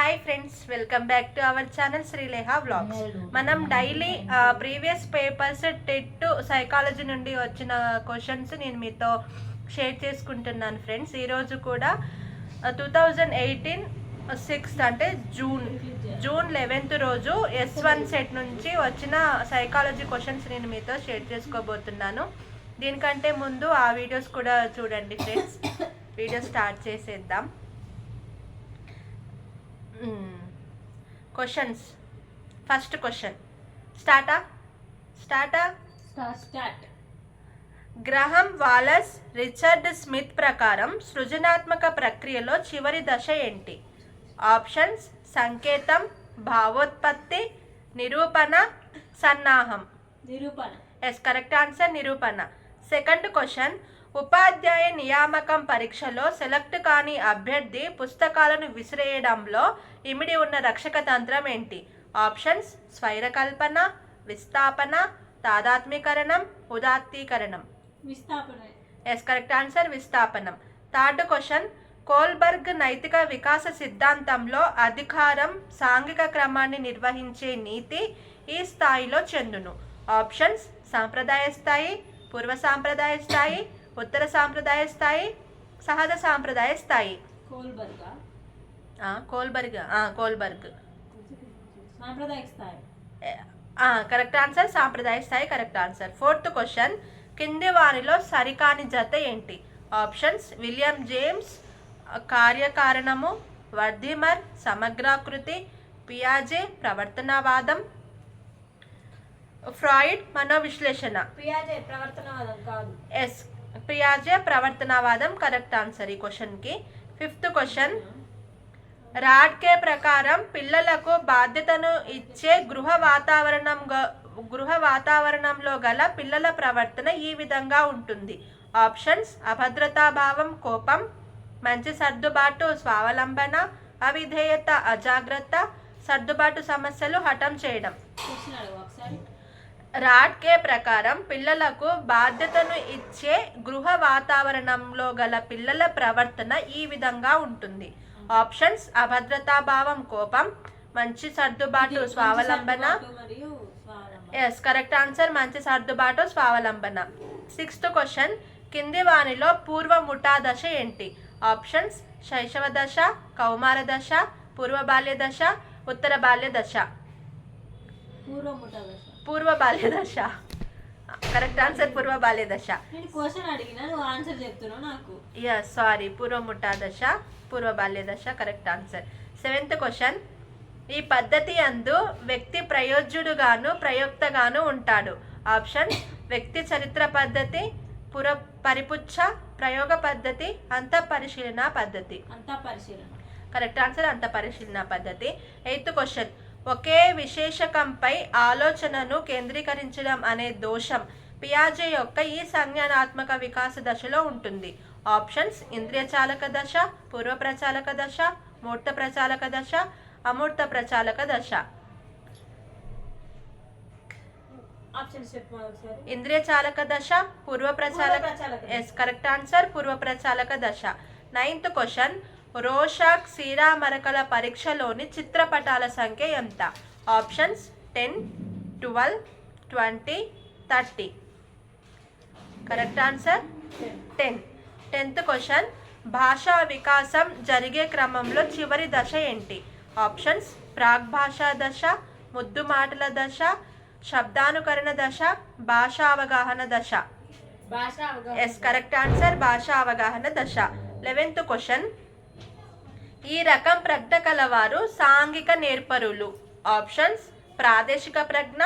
Hi friends, welcome back to our channel Srileha vlogs. మనం daily previous papers TET psychology నుండి వచ్చిన questions నేను మీతో షేర్ చేసుకుంటున్నాను ఫ్రెండ్స్. ఈరోజు కూడా 2018 6th అంటే జూన్ 11th రోజు S1 సెట్ నుంచి వచ్చిన సైకాలజీ క్వశ్చన్స్ నేను మీతో షేర్ చేసుకోబోతున్నాను. దీనికంటే ముందు ఆ వీడియోస్ కూడా చూడండి ఫ్రెండ్స్. వీడియో స్టార్ట్ చేసేద్దాం. క్వశ్చన్స్. First question start. గ్రహం వాలస్ రిచర్డ్ స్మిత్ ప్రకారం సృజనాత్మక ప్రక్రియలో చివరి దశ ఏంటి? ఆప్షన్స్: సంకేతం, భావోత్పత్తి, నిరూపణ, సన్నాహం. ఎస్, కరెక్ట్ ఆన్సర్ నిరూపణ. సెకండ్ క్వశ్చన్, ఉపాధ్యాయ నియామకం పరీక్షలో సెలెక్ట్ కాని అభ్యర్థి పుస్తకాలను విసిరేయడంలో ఇమిడి ఉన్న రక్షక తంత్రం ఏంటి? ఆప్షన్స్: స్వైరకల్పన, విస్థాపన, తాదాత్మీకరణం, ఉదాత్తీకరణం. ఎస్, కరెక్ట్ ఆన్సర్ విస్థాపనం. థర్డ్ క్వశ్చన్, కోల్బర్గ్ నైతిక వికాస సిద్ధాంతంలో అధికారం సాంఘిక క్రమాన్ని నిర్వహించే నీతి ఈ స్థాయిలో చెందును. ఆప్షన్స్: సాంప్రదాయ స్థాయి, పూర్వ సాంప్రదాయ స్థాయి, ఉత్తర సాంప్రదాయ స్థాయి, సహజ సాంప్రదాయ స్థాయి. Kohlberg correct answer. సాంప్రదాయ స్థాయి కరెక్ట్ ఆన్సర్. ఫోర్త్ క్వశ్చన్, కింది వారిలో సరికాని జత ఏంటి? ఆప్షన్స్: విలియం జేమ్స్ కార్యకారణము, వర్ధిమర్ సమగ్రాకృతి, పియాజే ప్రవర్తనవాదం, ఫ్రాయిడ్ మనోవిశ్లేషణ. ఎస్, పియాజే ప్రవర్తనవాదం కరెక్ట్ ఆన్సర్ ఈ క్వశ్చన్కి. ఫిఫ్త్ క్వశ్చన్, రాడ్కే ప్రకారం పిల్లలకు బాధ్యతను ఇచ్చే గృహ వాతావరణంలో గల పిల్లల ప్రవర్తన ఈ విధంగా ఉంటుంది. ఆప్షన్స్: అభద్రతాభావం, కోపం, మంచి సర్దుబాటు, స్వావలంబన, అవిధేయత, అజాగ్రత్త, సర్దుబాటు సమస్యలు, హఠం చేయడం. రాడ్కే ప్రకారం పిల్లలకు బాధ్యతను ఇచ్చే గృహ వాతావరణంలో గల పిల్లల ప్రవర్తన ఈ విధంగా ఉంటుంది. ఆప్షన్స్: అభద్రతాభావం, కోపం, మంచి సర్దుబాటు, స్వావలంబన. ఎస్, కరెక్ట్ ఆన్సర్ మంచి సర్దుబాటు, స్వావలంబన. సిక్స్త్ క్వశ్చన్, కింది వానిలో పూర్వ ముఠా దశ ఏంటి? ఆప్షన్స్: శైశవ దశ, కౌమార దశ, పూర్వ బాల్య దశ, ఉత్తర బాల్య దశ. పూర్వ బాల్య దశ కరెక్ట్ ఆన్సర్. పూర్వ బాల్య దశ. ఎస్, సారీ, పూర్వ ముఠా దశ, పూర్వ బాల్య దశ కరెక్ట్ ఆన్సర్. సెవెంత్ క్వశ్చన్, ఈ పద్ధతి అందు వ్యక్తి ప్రయోజ్యుడుగాను ప్రయోక్తగాను ఉంటాడు. ఆప్షన్: వ్యక్తి చరిత్ర పద్ధతి, పరిపుచ్ఛ, ప్రయోగ పద్ధతి, అంతఃపరిశీలన పద్ధతి. కరెక్ట్ ఆన్సర్ అంతఃపరిశీలన పద్ధతి. ఎయిత్ క్వశ్చన్, ఒకే విశేషకంపై ఆలోచనను కేంద్రీకరించడం అనే దోషం పియాజే యొక్క ఈ సంజ్ఞానాత్మక వికాస దశలో ఉంటుంది. ఆప్షన్స్: ఇంద్రియ చాలక దశ, పూర్వ ప్రచాలక దశ, మూర్త ప్రచాలక దశ, అమూర్త ప్రచాలక దశ. ఇంద్రియ చాలక దశ, పూర్వ ప్రచాలక. ఎస్, కరెక్ట్ ఆన్సర్ పూర్వ ప్రచాలక దశ. నైన్త్ క్వశ్చన్, రోషాక్ సీరామరకల పరీక్షలోని చిత్రపటాల సంఖ్య ఎంత? Options: 10, 12, 20, 30. Correct answer 10. 10th question, భాషా వికాసం జరిగే క్రమంలో చివరి దశ ఏంటి? ఆప్షన్స్: ప్రాగ్భాషా దశ, ముద్దు మాటల దశ, శబ్దానుకరణ దశ, భాషా అవగాహన దశ. ఎస్, కరెక్ట్ ఆన్సర్ భాషా అవగాహన దశ. 11th క్వశ్చన్, ఈ రకం ప్రజ్ఞ కలవారు సాంఘిక నేర్పరులు. ఆప్షన్స్: ప్రాదేశిక ప్రజ్ఞ,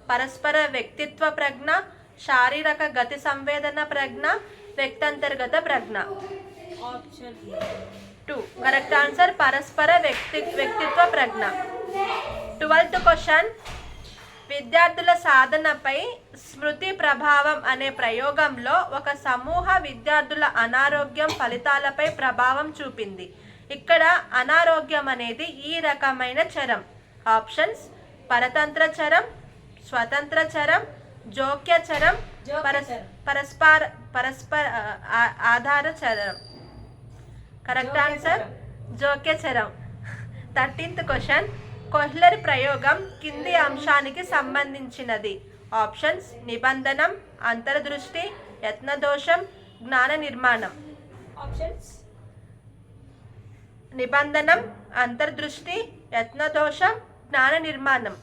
పరస్పర వ్యక్తిత్వ ప్రజ్ఞ, శారీరక గతి సంవేదన ప్రజ్ఞ, వ్యక్తంతర్గత ప్రజ్ఞ. 2 కరెక్ట్ ఆన్సర్ పరస్పర వ్యక్తిత్వ ప్రజ్ఞ. 12th క్వశ్చన్, విద్యార్థుల సాధనపై స్మృతి ప్రభావం అనే ప్రయోగంలో ఒక సమూహ విద్యార్థుల అనారోగ్యం ఫలితాలపై ప్రభావం చూపింది. ఇక్కడ అనారోగ్యం అనేది ఈ రకమైన చరం. ఆప్షన్స్: పరతంత్ర చరం, స్వతంత్ర చరం, జోక్య చరం, పరస్పర ఆధార చరం. కరెక్ట్ ఆన్సర్ జోక్య చరం. 13th క్వశ్చన్ కొహ్లర్ ప్రయోగం కింది అంశానికి సంబంధించినది. ఆప్షన్స్ నిబంధనం, అంతర్దృష్టి, యత్నదోషం, జ్ఞాన నిర్మాణం. ఆప్షన్స్ నిబంధనం, అంతర్దృష్టి, యత్నదోషం, జ్ఞాన నిర్మాణం.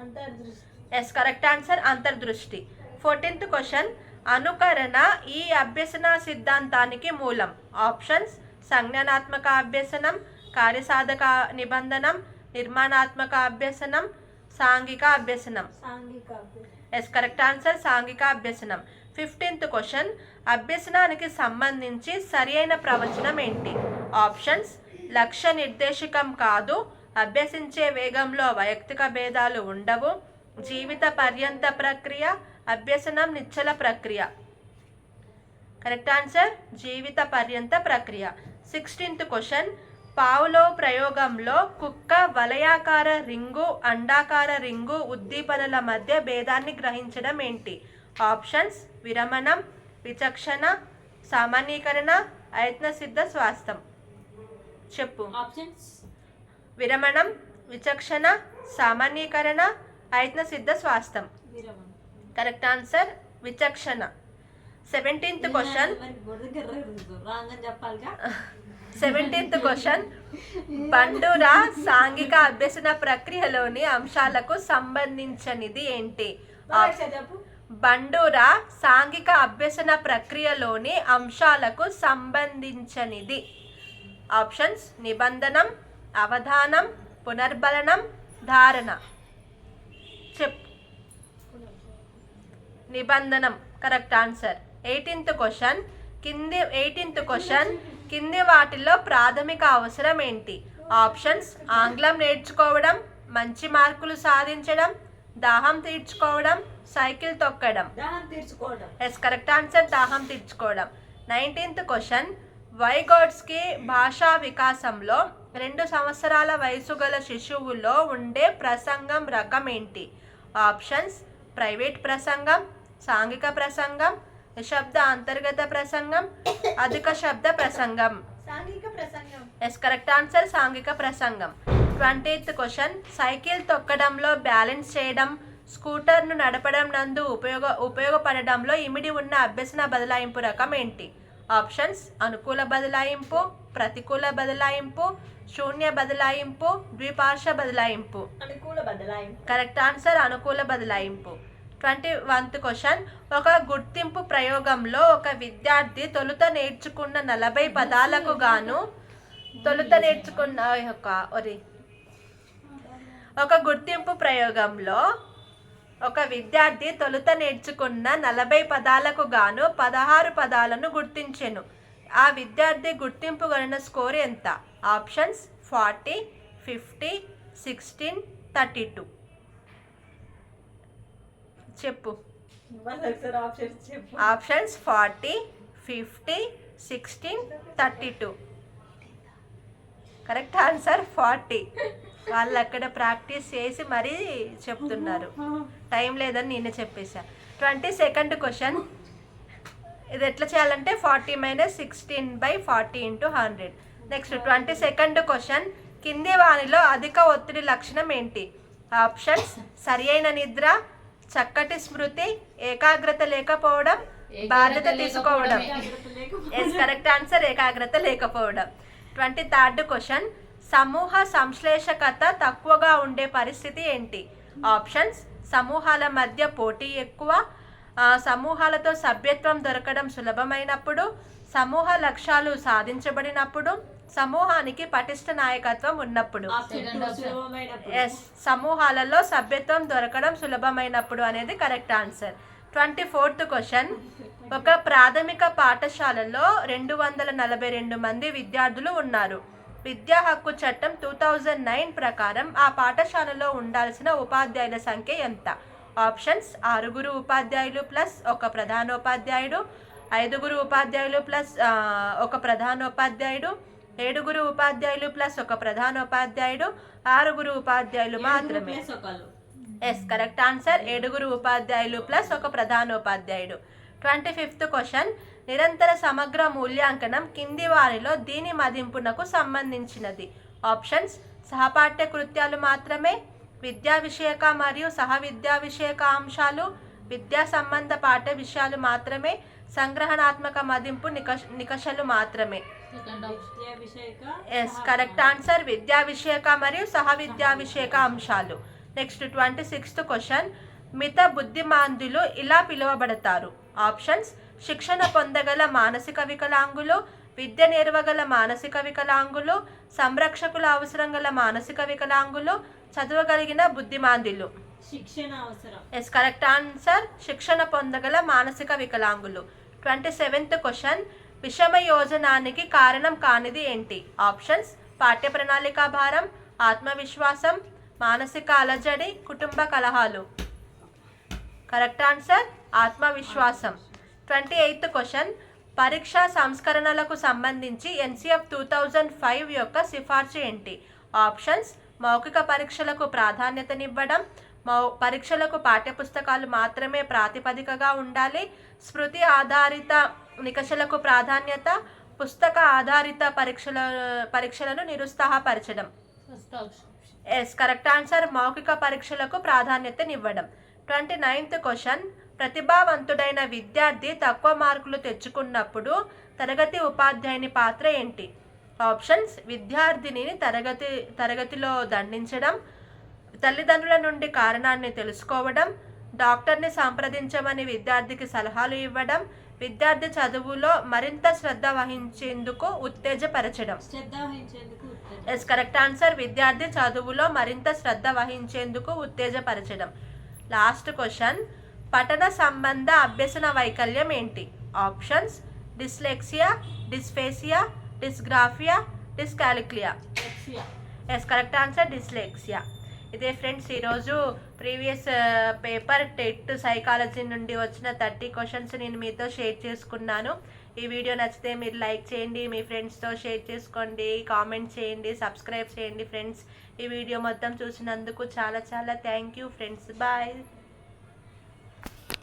అంతర్దృష్టి. ఎస్ కరెక్ట్ ఆన్సర్ అంతర్దృష్టి. 14th క్వశ్చన్ అనుకరణ ఈ అభ్యసన సిద్ధాంతానికి మూలం. ఆప్షన్స్ సంజ్ఞానాత్మక అభ్యసనం, కార్యసాధక నిబంధనం, నిర్మాణాత్మక అభ్యసనం, సాంఘిక అభ్యసనం. సాంఘిక అభ్యసనం. ఎస్ కరెక్ట్ ఆన్సర్ సాంఘిక అభ్యసనం. 15th క్వశ్చన్ అభ్యసనానికి సంబంధించి సరియైన ప్రవచనం ఏంటి? ఆప్షన్స్ లక్ష్య నిర్దేశకం కాదు, అభ్యసించే వేగంలో వైయక్తిక భేదాలు ఉండవు, జీవిత పర్యంత ప్రక్రియ, అభ్యసనం నిశ్చల ప్రక్రియ. కరెక్ట్ ఆన్సర్ జీవిత పర్యంత ప్రక్రియ. 16th క్వశ్చన్ పావులో ప్రయోగంలో కుక్క వలయాకార రింగు, అండాకార రింగు ఉద్దీపనల మధ్య భేదాన్ని గ్రహించడం ఏంటి? ఆప్షన్స్ విరమణం, విచక్షణ, సామాన్యీకరణ, అయత్న సిద్ధ స్వాస్థం. చెప్పు. ఆప్షన్స్ విరమణం, విచక్షణ, సామాన్యీకరణ, అయత్న సిద్ధ స్వాస్థం. విరమణ. కరెక్ట్ ఆన్సర్ విచక్షణ. 17th question 17th question Bandura సాంఘిక అభ్యసన ప్రక్రియలోని అంశాలకు సంబంధించినది ఏంటి? బండూరా సాంఘిక అభ్యసన ప్రక్రియలోని అంశాలకు సంబంధించినది. ఆప్షన్స్ నిబంధనం, అవధానం, పునర్బలనం, ధారణ. చెప్పు. నిబంధనం కరెక్ట్ ఆన్సర్. 18th క్వశ్చన్ కింది వాటిల్లో ప్రాథమిక అవసరం ఏంటి? ఆప్షన్స్ ఆంగ్లం నేర్చుకోవడం, మంచి మార్కులు సాధించడం, దాహం తీర్చుకోవడం, సైకిల్ తొక్కడం. ఎస్ కరెక్ట్ ఆన్సర్ దాహం తీర్చుకోవడం. 19th క్వశ్చన్ వైగోట్స్కి భాషా వికాసంలో 2 సంవత్సరాల వయసు గల శిశువులో ఉండే ప్రసంగం రకం ఏంటి? ఆప్షన్స్ ప్రైవేట్ ప్రసంగం, సాంఘిక ప్రసంగం, నిశ్శబ్ద అంతర్గత ప్రసంగం, అధిక శబ్ద ప్రసంగం. ఎస్ కరెక్ట్ ఆన్సర్ సాంఘిక ప్రసంగం. 20th క్వశ్చన్ సైకిల్ తొక్కడంలో బ్యాలెన్స్ చేయడం, స్కూటర్ను నడపడం నందు ఉపయోగపడడంలో ఇమిడి ఉన్న అభ్యసన బదలాయింపు రకం ఏంటి? ఆప్షన్స్ అనుకూల బదలాయింపు, ప్రతికూల బదలాయింపు, శూన్య బదలాయింపు, ద్విపార్శ్వ బదలాయింపు. కరెక్ట్ ఆన్సర్ అనుకూల బదలాయింపు. 21th క్వశ్చన్ ఒక గుర్తింపు ప్రయోగంలో ఒక విద్యార్థి తొలుత నేర్చుకున్న 40 పదాలకు గాను ఒక గుర్తింపు ప్రయోగంలో ఒక విద్యార్థి తొలుత నేర్చుకున్న 40 పదాలకు గాను 16 పదాలను గుర్తించెను. ఆ విద్యార్థి గుర్తింపు గణన స్కోర్ ఎంత? ఆప్షన్స్ 40, 50, 16, 32. చెప్పు. ఆప్షన్స్ 40, 50, 16, 32. Correct answer 40. వాళ్ళు అక్కడ ప్రాక్టీస్ చేసి మరీ చెప్తున్నారు, టైం లేదని నేనే చెప్పేసా. 22nd క్వశ్చన్ ఇది ఎట్లా చేయాలంటే 40 - 16/40 × 100. నెక్స్ట్ 22nd క్వశ్చన్ కింది వానిలో అధిక ఒత్తిడి లక్షణం ఏంటి? ఆప్షన్స్ సరి అయిన నిద్ర, చక్కటి స్మృతి, ఏకాగ్రత లేకపోవడం, బాధ్యత తీసుకోవడం. ఎస్ కరెక్ట్ ఆన్సర్ ఏకాగ్రత లేకపోవడం. 23rd క్వశ్చన్ సమూహ సంశ్లేషకత తక్కువగా ఉండే పరిస్థితి ఏంటి? ఆప్షన్స్ సమూహాల మధ్య పోటీ ఎక్కువ, సమూహాలతో సభ్యత్వం దొరకడం సులభమైనప్పుడు, సమూహ లక్ష్యాలు సాధించబడినప్పుడు, సమూహానికి పటిష్ట నాయకత్వం ఉన్నప్పుడు. ఎస్ సమూహాలలో సభ్యత్వం దొరకడం సులభమైనప్పుడు అనేది కరెక్ట్ ఆన్సర్. 24th క్వశ్చన్ ఒక ప్రాథమిక పాఠశాలలో 242 మంది విద్యార్థులు ఉన్నారు. విద్యా హక్కు చట్టం 2009 ప్రకారం ఆ పాఠశాలలో ఉండాల్సిన ఉపాధ్యాయుల సంఖ్య ఎంత? ఆప్షన్స్ 6 ఉపాధ్యాయులు ప్లస్ 1 ప్రధానోపాధ్యాయుడు, 5 ఉపాధ్యాయులు ప్లస్ 1 ప్రధానోపాధ్యాయుడు, 7 ఉపాధ్యాయులు ప్లస్ 1 ప్రధానోపాధ్యాయుడు, 6 ఉపాధ్యాయులు మాత్రమే. ఎస్ కరెక్ట్ ఆన్సర్ 7 ఉపాధ్యాయులు ప్లస్ 1 ప్రధానోపాధ్యాయుడు. 25th క్వశ్చన్ నిరంతర సమగ్ర మూల్యాంకనం కింది వారిలో దీని మదింపునకు సంబంధించినది. ఆప్షన్స్ సహపాఠ్య కృత్యాలు మాత్రమే, విద్యా విషయక మరియు సహ విద్యా విషయక అంశాలు, విద్యా సంబంధ పాఠ్య విషయాలు మాత్రమే, సంగ్రహణాత్మక మదింపు నికషలు మాత్రమే. విద్యా విషయక ఎస్ కరెక్ట్ ఆన్సర్, విద్యా విషయక మరియు సహ విద్యా విషయక అంశాలు. నెక్స్ట్ 26th క్వశ్చన్, మిత బుద్ధిమాంద్యులు ఇలా పిలువబడతారు. ఆప్షన్స్: శిక్షణ పొందగల మానసిక వికలాంగులు, విద్య నేర్వగల మానసిక వికలాంగులు, సంరక్షకుల అవసరం గల మానసిక వికలాంగులు, చదవగలిగిన బుద్ధిమాంద్యులు. శిక్షణ అవసరం. ఎస్ కరెక్ట్ ఆన్సర్, శిక్షణ పొందగల మానసిక వికలాంగులు. 27th క్వశ్చన్, విషమ యోజనానికి కారణం కానిది ఏంటి? ఆప్షన్స్: పాఠ్య ప్రణాళిక భారం, ఆత్మవిశ్వాసం, మానసిక అలజడి, కుటుంబ కలహాలు. కరెక్ట్ ఆన్సర్ ఆత్మవిశ్వాసం. 28th క్వశ్చన్, పరీక్షా సంస్కరణలకు సంబంధించి ఎన్సిఎఫ్ 2005 యొక్క సిఫార్సు ఏంటి? ఆప్షన్స్: మౌఖిక పరీక్షలకు ప్రాధాన్యతనివ్వడం, పరీక్షలకు పాఠ్యపుస్తకాలు మాత్రమే ప్రాతిపదికగా ఉండాలి, స్మృతి ఆధారిత నికషలకు ప్రాధాన్యత, పుస్తక ఆధారిత పరీక్షలను నిరుత్సాహపరచడం. ఎస్ కరెక్ట్ ఆన్సర్, మౌఖిక పరీక్షలకు ప్రాధాన్యతనివ్వడం. 29th క్వశ్చన్, ప్రతిభావంతుడైన విద్యార్థి తక్కువ మార్కులు తెచ్చుకున్నప్పుడు తరగతి ఉపాధ్యాయుని పాత్ర ఏంటి? ఆప్షన్స్: విద్యార్థిని తరగతిలో దండించడం, తల్లిదండ్రుల నుండి కారణాన్ని తెలుసుకోవడం, డాక్టర్ని సంప్రదించమని విద్యార్థికి సలహాలు ఇవ్వడం, విద్యార్థి చదువులో మరింత శ్రద్ధ వహించేందుకు ఉత్తేజపరచడం. ఎస్ కరెక్ట్ ఆన్సర్, విద్యార్థి చదువులో మరింత శ్రద్ధ వహించేందుకు ఉత్తేజపరచడం. లాస్ట్ క్వశ్చన్, పఠన సంబంధ అభ్యసన వైకల్యం ఏంటి? Options: dyslexia, dysphasia, dysgraphia, dyscalculia. Yes correct answer, dyslexia. ఇదే ఫ్రెండ్స్ ఈరోజు ప్రీవియస్ పేపర్ టెట్ సైకాలజీ నుండి వచ్చిన 30 క్వశ్చన్స్ నేను మీతో షేర్ చేసుకున్నాను. ఈ వీడియో నచ్చితే మీరు లైక్ చేయండి, మీ ఫ్రెండ్స్తో షేర్ చేసుకోండి, కామెంట్ చేయండి, సబ్స్క్రైబ్ చేయండి ఫ్రెండ్స్. ఈ వీడియో మొత్తం చూసినందుకు చాలా చాలా థ్యాంక్ యూ ఫ్రెండ్స్. బాయ్.